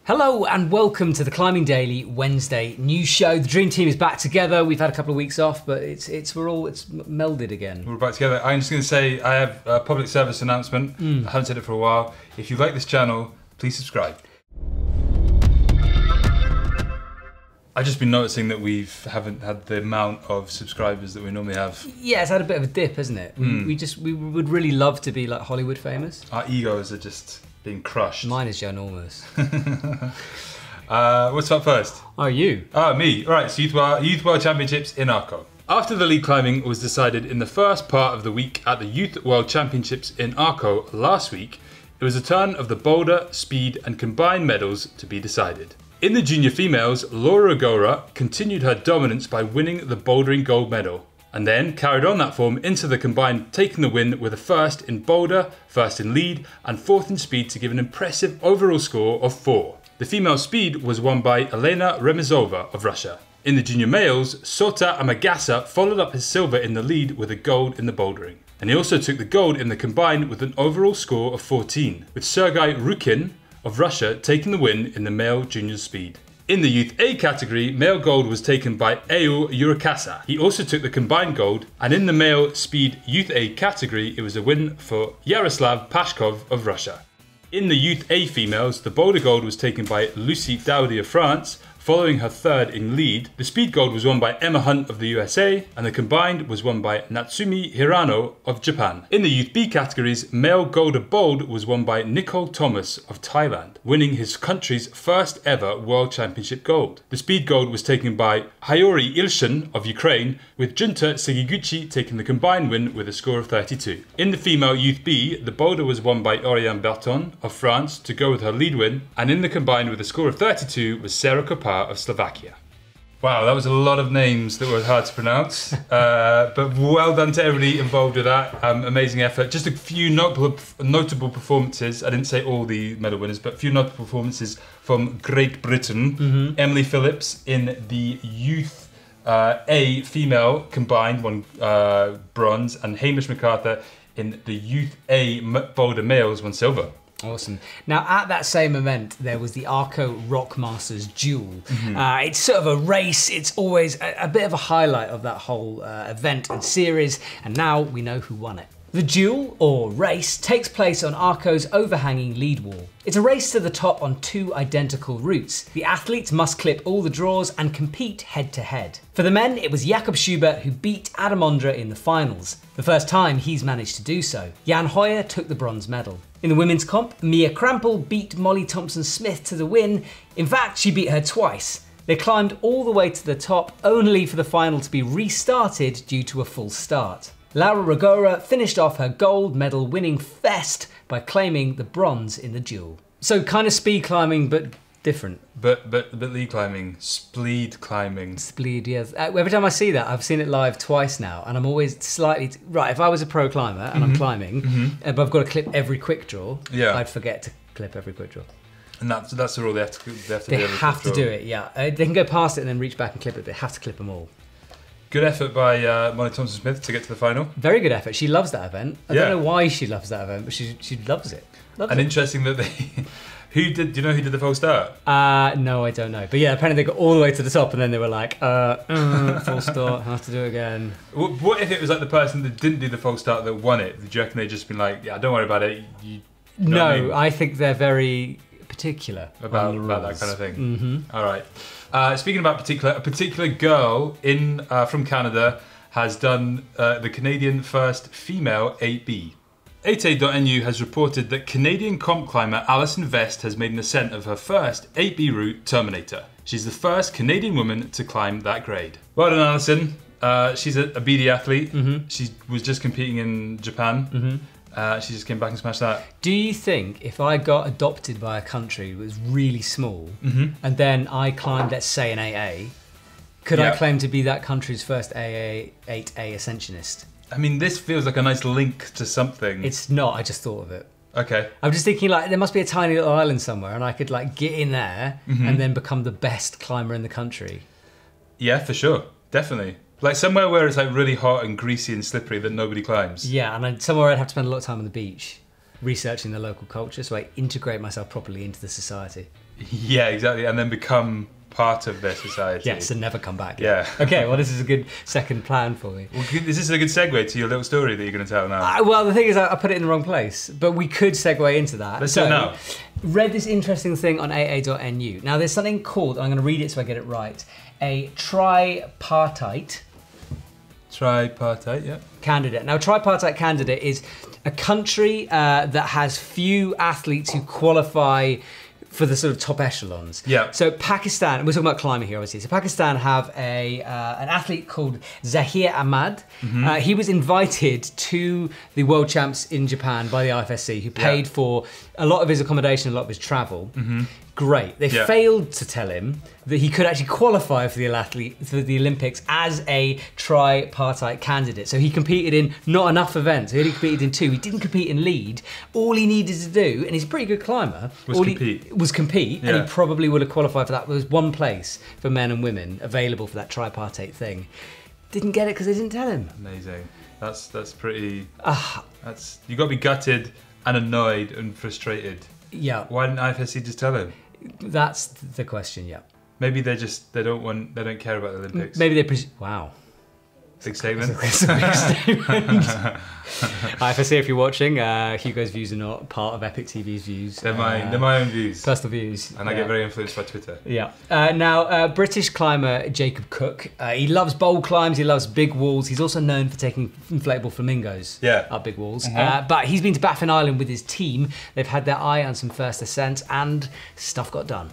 Hello and welcome to the Climbing Daily Wednesday news show. The Dream Team is back together. We've had a couple of weeks off, but it's melded again. We're back together. I'm just going to say I have a public service announcement. I haven't said it for a while. If you like this channel, please subscribe. I've just been noticing that we haven't had the amount of subscribers that we normally have. Yeah, it's had a bit of a dip, hasn't it? We would really love to be like Hollywood famous. Our egos are just being crushed. Mine is ginormous. What's up first? Oh, you? Me. All right, so Youth World Championships in Arco. After the lead climbing was decided in the first part of the week at the Youth World Championships in Arco last week, it was the turn of the boulder, speed and combined medals to be decided. In the junior females, Laura Agora continued her dominance by winning the bouldering gold medal, and then carried on that form into the combined, taking the win with a first in boulder, first in lead, and fourth in speed to give an impressive overall score of 4. The female speed was won by Elena Remizova of Russia. In the junior males, Sota Amagasa followed up his silver in the lead with a gold in the bouldering. And he also took the gold in the combined with an overall score of 14, with Sergei Rukin of Russia taking the win in the male junior speed. In the Youth A category, male gold was taken by Eu Urukasa. He also took the combined gold, and in the male speed Youth A category, it was a win for Yaroslav Pashkov of Russia. In the Youth A females, the boulder gold was taken by Lucie Dowdy of France, following her third in lead. The speed gold was won by Emma Hunt of the USA, and the combined was won by Natsumi Hirano of Japan. In the Youth B categories, male gold bowled was won by Nicole Thomas of Thailand, winning his country's first ever World Championship gold. The speed gold was taken by Hayori Ilshin of Ukraine, with Junta Segiguchi taking the combined win with a score of 32. In the female Youth B, the boulder was won by Oriane Berton of France to go with her lead win, and in the combined with a score of 32 was Sarah Kopar of Slovakia. Wow, that was a lot of names that were hard to pronounce, but well done to everybody involved with that. Amazing effort. Just a few notable performances. I didn't say all the medal winners, but a few notable performances from Great Britain. Emily Phillips in the Youth A female combined won bronze, and Hamish MacArthur in the Youth A boulder males won silver. Awesome. Now, at that same event, there was the Arco Rock Masters Duel. It's sort of a race. It's always a bit of a highlight of that whole event and series, and now we know who won it. The duel, or race, takes place on Arco's overhanging lead wall. It's a race to the top on 2 identical routes. The athletes must clip all the draws and compete head to head. For the men, it was Jakob Schubert who beat Adam Ondra in the finals, the first time he's managed to do so. Jan Hoyer took the bronze medal. In the women's comp, Mia Krampel beat Molly Thompson-Smith to the win. In fact, she beat her twice. They climbed all the way to the top, only for the final to be restarted due to a full start. Laura Agora finished off her gold medal winning fest by claiming the bronze in the duel. So kind of speed climbing, but different. But lead climbing, spleed climbing. Spleed, yes. Every time I see that, I've seen it live twice now, and I'm always slightly, right, if I was a pro climber and I'm climbing, but I've got to clip every quick draw, I'd forget to clip every quick draw. And that's the rule, they have to They have to do it, yeah. They can go past it and then reach back and clip it, but they have to clip them all. Good effort by Molly Thompson-Smith to get to the final. Very good effort. She loves that event. I don't know why she loves that event, but she loves it. Interesting that they... do you know who did the full start? No, I don't know. But yeah, apparently they got all the way to the top and then they were like, full start, have to do it again. What if it was like the person that didn't do the full start that won it? Do you reckon they'd just been like, yeah, don't worry about it? No, I think they're very particular about that kind of thing. All right. Speaking about a particular girl from Canada has done the Canadian first female 8B. 8A.nu has reported that Canadian comp climber Alison Vest has made an ascent of her first 8B route, Terminator. She's the first Canadian woman to climb that grade. Well done, Alison. She's a BD athlete. She was just competing in Japan. She just came back and smashed that. Do you think if I got adopted by a country that was really small and then I climbed, let's say, an AA, could I claim to be that country's first AA 8A ascensionist? I mean, this feels like a nice link to something. It's not, I just thought of it. Okay. I'm just thinking like there must be a tiny little island somewhere and I could like get in there and then become the best climber in the country. Yeah, for sure. Definitely. Like somewhere where it's like really hot and greasy and slippery that nobody climbs. Yeah, and somewhere I'd have to spend a lot of time on the beach researching the local culture so I integrate myself properly into the society. Yeah, exactly, and then become part of their society. Yes, and never come back. Yeah. Okay, well, this is a good second plan for me. Well, is this a good segue to your little story that you're going to tell now? Well, the thing is, I put it in the wrong place, but we could segue into that. Let's do it now. Read this interesting thing on aa.nu. Now, there's something called, I'm going to read it so I get it right, a tripartite. Tripartite, yeah. Candidate. Now, a tripartite candidate is a country that has few athletes who qualify for the sort of top echelons. Yeah. So Pakistan, we're talking about climbing here, obviously. So Pakistan have an athlete called Zahir Ahmad. He was invited to the World Champs in Japan by the IFSC, who paid for a lot of his accommodation, a lot of his travel. Great. They failed to tell him that he could actually qualify for the Olympics as a tripartite candidate. So he competed in not enough events. He only competed in 2. He didn't compete in lead. All he needed to do, and he's a pretty good climber, was compete, and he probably would have qualified for that. There was one place for men and women available for that tripartite thing. Didn't get it because they didn't tell him. Amazing. That's pretty. You got to be gutted and annoyed and frustrated. Yeah. Why didn't IFSC just tell him? That's the question. Yeah. Maybe they don't care about the Olympics. Maybe they. Wow. Big statement. It's a big statement. IFSC, if you're watching, Hugo's views are not part of Epic TV's views. They're my own views. Personal views. And I get very influenced by Twitter. Yeah. Now, British climber Jacob Cook, he loves bold climbs, he loves big walls. He's also known for taking inflatable flamingos up big walls. But he's been to Baffin Island with his team. They've had their eye on some first ascents and stuff got done.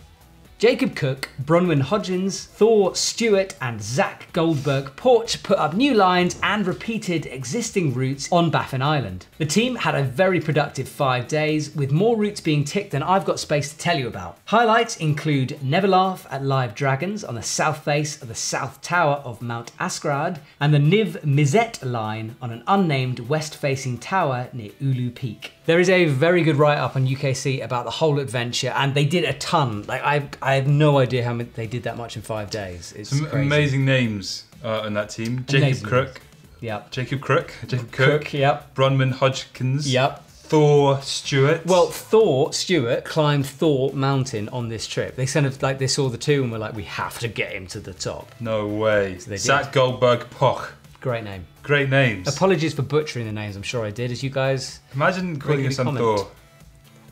Jacob Cook, Bronwyn Hodgins, Thor Stewart and Zach Goldberg Porch put up new lines and repeated existing routes on Baffin Island. The team had a very productive 5 days, with more routes being ticked than I've got space to tell you about. Highlights include Never Laugh at Live Dragons on the south face of the South Tower of Mount Asgrad, and the Niv Mizzet line on an unnamed west-facing tower near Ulu Peak. There is a very good write-up on UKC about the whole adventure, and they did a ton. Like I have no idea how they did that much in 5 days. It's some crazy. Amazing names on that team. Jacob Crook. Yep. Jacob Cook. Yep. Bronwyn Hodgkins. Yep. Thor Stewart. Well, Thor Stewart climbed Thor Mountain on this trip. They kind of they saw the two and were like, we have to get him to the top. No way. So Zach Goldberg Poch. Great name. Great names. Apologies for butchering the names. I'm sure I did. As you guys imagine calling your son Thor.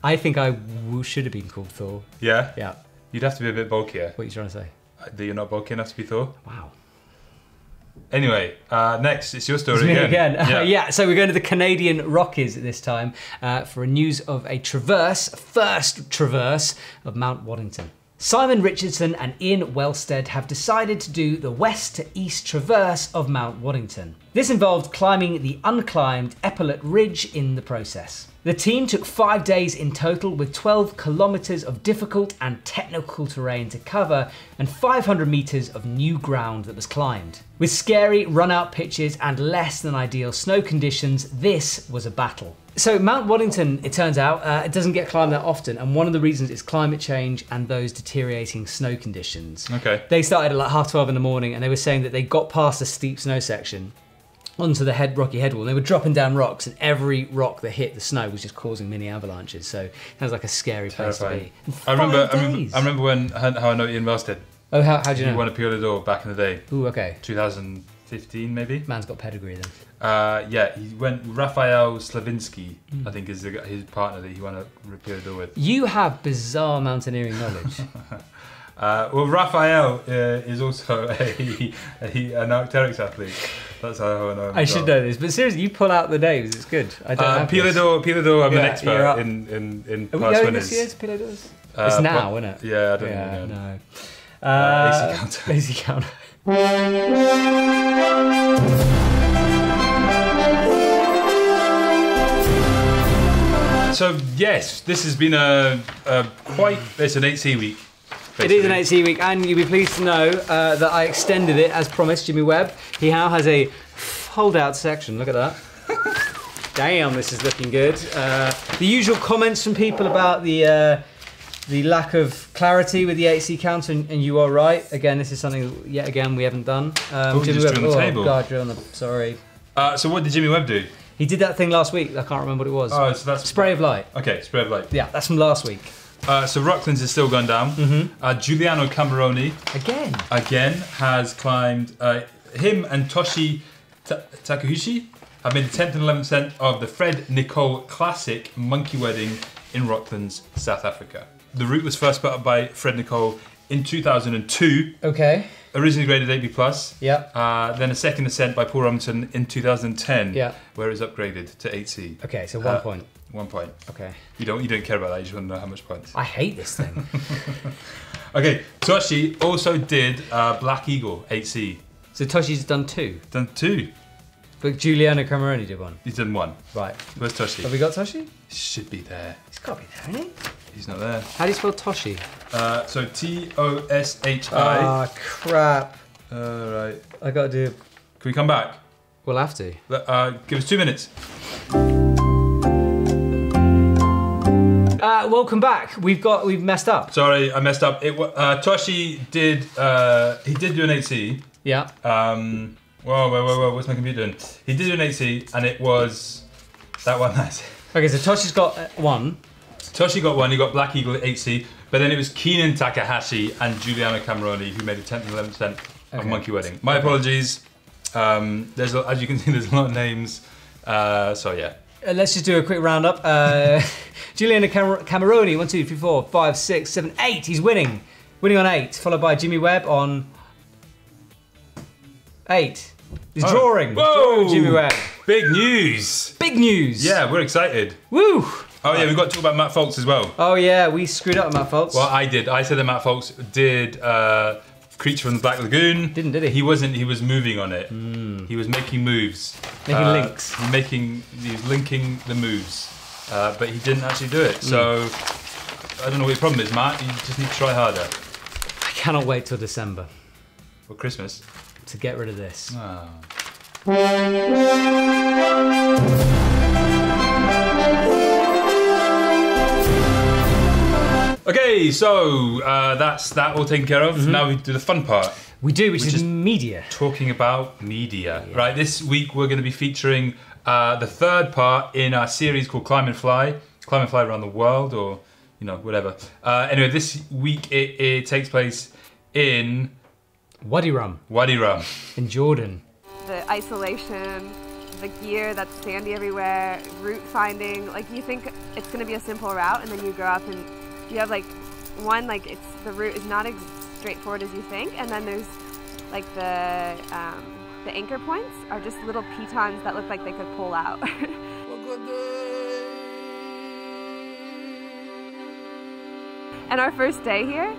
I think I should have been called Thor. Yeah. Yeah. You'd have to be a bit bulkier. What are you trying to say? That you're not bulky enough to be Thor. Wow. Anyway, next, it's your story it's me again. Yeah, so we're going to the Canadian Rockies this time for a news of a first traverse of Mount Waddington. Simon Richardson and Ian Wellstead have decided to do the west to east traverse of Mount Waddington. This involved climbing the unclimbed Epaulet Ridge in the process. The team took 5 days in total, with 12 kilometres of difficult and technical terrain to cover and 500 metres of new ground that was climbed. With scary run-out pitches and less than ideal snow conditions, this was a battle. So Mount Waddington, it turns out, it doesn't get climbed that often, and one of the reasons is climate change and those deteriorating snow conditions. Okay. They started at like 12:30 in the morning, and they were saying that they got past a steep snow section onto the rocky headwall, and they were dropping down rocks, and every rock that hit the snow was just causing mini avalanches. So it sounds like a scary place to be. I remember when How I Know Ian Wellstead. Oh, how do you know? He won a Pure d'Or back in the day. Ooh, okay. 2015 maybe. Man's got pedigree then. Yeah, he went. Raphael Slavinsky, I think, is his partner that he won a Pure d'Or with. You have bizarre mountaineering knowledge. Well, Raphael is also an Arc'teryx athlete. That's how I know him. I should know this, but seriously, you pull out the names. It's good. I don't have Pure d'Or. I'm an Yeah, expert in Are we past going winners. this year to Pure d'Ors? It's now, isn't it? Yeah, I don't know. No. AC counter. AC counter. So yes, this has been it's an 8C week. It is an 8C week, and you'll be pleased to know that I extended it as promised. Jimmy Webb, he now has a fold-out section. Look at that. Damn, this is looking good. The usual comments from people about the lack of clarity with the 8C counter, and you are right. Again, this is something yet again we haven't done. Jimmy Webb, on the table. Oh God, you're on the. Sorry. So what did Jimmy Webb do? He did that thing last week. I can't remember what it was. Oh, so that's Spray of Light. Okay, Spray of Light. Yeah, that's from last week. So Rucklands is still going down. Giuliano Cameroni again has climbed. Him and Toshi Takahashi have made the 10th and 11th of the Fred Nicole Classic Monkey Wedding in Rocklands, South Africa. The route was first put up by Fred Nicole in 2002. Okay. Originally graded 8B+. Yeah. Then a second ascent by Paul Robinson in 2010. Yeah. Where it was upgraded to 8C. Okay, so 1 point. 1 point. Okay. You don't care about that. You just want to know how much points. I hate this thing. Okay. Toshi also did Black Eagle 8C. So Toshi's done 2. Done 2. But Giuliano Cameroni did 1. He's done 1. Right. Where's Toshi? Have we got Toshi? Should be there. He's got to be there, isn't he? He's not there. How do you spell Toshi? So Toshi. Ah, crap. Right. I got to do... Can we come back? We'll have to. Give us 2 minutes. Welcome back. We've messed up. Sorry, I messed up. Toshi did he did do an 8C. Yeah. Whoa, what's my computer doing? He did do an 8C and it was that one. Okay, so Toshi's got 1. Toshi got 1, he got Black Eagle 8C, but then it was Keenan Takahashi and Giuliano Cameroni who made the 10th and 11th of Monkey Wedding. My apologies. As you can see, there's a lot of names. So yeah. Let's just do a quick roundup. Giuliano Cameroni, 1, 2, 3, 4, 5, 6, 7, 8. He's winning. Winning on 8, followed by Jimmy Webb on 8. He's drawing. Whoa! Jimmy Webb. Big news. Big news. Yeah, we're excited. Woo! Oh yeah, we've got to talk about Matt Folks as well. Oh yeah, we screwed up with Matt Folks. Well, I did. I said that Matt Folks did Creature from the Black Lagoon. Did he? He wasn't. He was moving on it. He was making moves. Making links. He was linking the moves. But he didn't actually do it. So I don't know what your problem is, Matt. You just need to try harder. I cannot wait till December. For Christmas. To get rid of this. Oh. Okay, so that's that all taken care of. Now we do the fun part. We do, which is media. Talking about media. Yeah. Right, this week we're going to be featuring the third part in our series called Climb and Fly. Climb and Fly Around the World, or, you know, whatever. Anyway, this week it takes place in... Wadi Rum. Wadi Rum. In Jordan. The isolation, the gear that's sandy everywhere, route finding. Like, you think it's going to be a simple route, and then you go up and you have like the route is not as straightforward as you think, and then there's like the anchor points are just little pitons that look like they could pull out. And our first day here,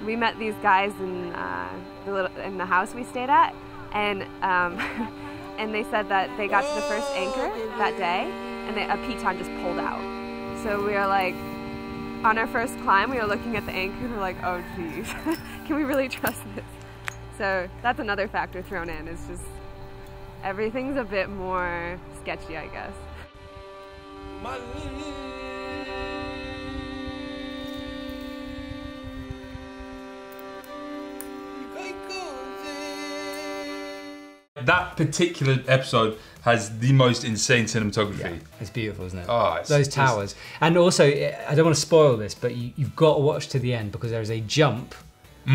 we met these guys in the house we stayed at, and and they said that they got to the first anchor that day, and a piton just pulled out. So we were like, on our first climb, we were looking at the anchor and we're like, oh geez, can we really trust this? So that's another factor thrown in, is just everything's a bit more sketchy, I guess. That particular episode has the most insane cinematography. Yeah, it's beautiful, isn't it? Oh, those towers. And also, I don't want to spoil this, but you've got to watch to the end, because there is a jump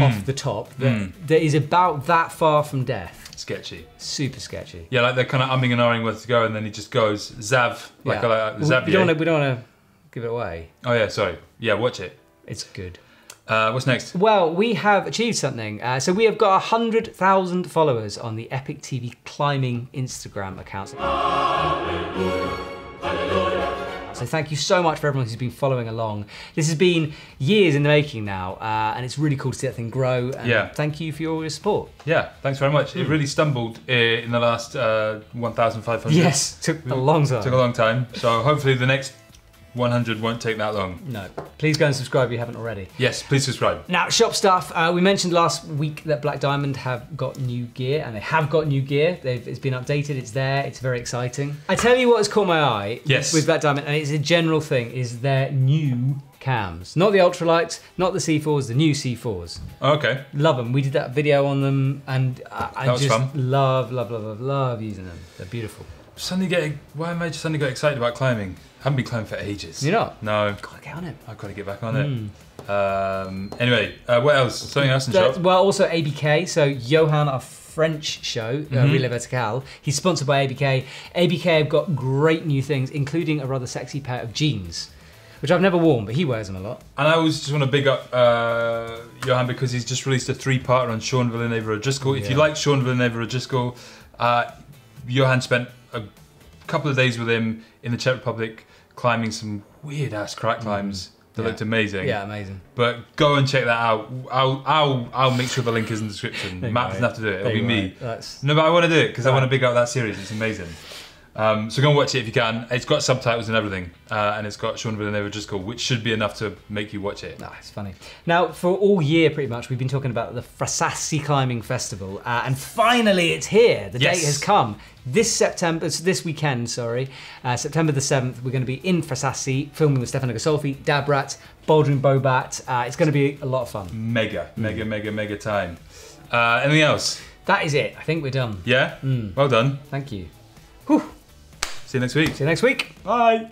off the top that is about that far from death. Sketchy. Super sketchy. Yeah, like they're kind of umming and ahhing where to go, and then he just goes, Zav, like Xavier. We don't want to give it away. Oh yeah, sorry. Yeah, watch it. It's good. What's next? Well, we have achieved something. So we have got 100,000 followers on the Epic TV Climbing Instagram account. So thank you so much for everyone who's been following along. This has been years in the making now, and it's really cool to see that thing grow. And thank you for all your support. Yeah, thanks very much. It really stumbled in the last 1,500. Yes, took a long time. Took a long time. So hopefully the next 100 won't take that long. No. Please go and subscribe if you haven't already. Yes, please subscribe. Now, shop stuff. We mentioned last week that Black Diamond have got new gear, and they have got new gear. It's been updated, it's there, it's very exciting. I tell you what has caught my eye with Black Diamond, and it's a general thing, is their new cams. Not the ultralights, not the C4s, the new C4s. Okay. Love them. We did that video on them, and I just fun. love using them. They're beautiful. Why am I just suddenly got excited about climbing? Haven't been climbing for ages. You're not? No. Gotta get on it. I've got to get back on it. Anyway, what else? Something else in the shop? Well, also ABK. So Johan, our French show, Relais Vertical, he's sponsored by ABK. ABK have got great new things, including a rather sexy pair of jeans, which I've never worn, but he wears them a lot. And I always just want to big up Johan because he's just released a 3-parter on Sean Villanueva-O'Driscoll. If you like Sean Villanueva-O'Driscoll, Johan spent a couple of days with him in the Czech Republic climbing some weird-ass crack climbs that looked amazing. Yeah, amazing. But go and check that out. I'll make sure the link is in the description. Matt doesn't have to do it. It'll be me. No, but I want to do it because I want to big up that series. It's amazing. So go and watch it if you can. It's got subtitles and everything, and it's got Sean Villanueva-O'Driscoll, which should be enough to make you watch it. It's funny. Now, for all year, pretty much, we've been talking about the Frasassi Climbing Festival, and finally it's here. The date has come. This weekend, September the 7th, we're going to be in Frasassi, filming with Stefano Gasolfi, Dabrat, Bouldering Bobat. It's going to be a lot of fun. Mega time. Anything else? That is it. I think we're done. Yeah? Well done. Thank you. Whew. See you next week. See you next week. Bye.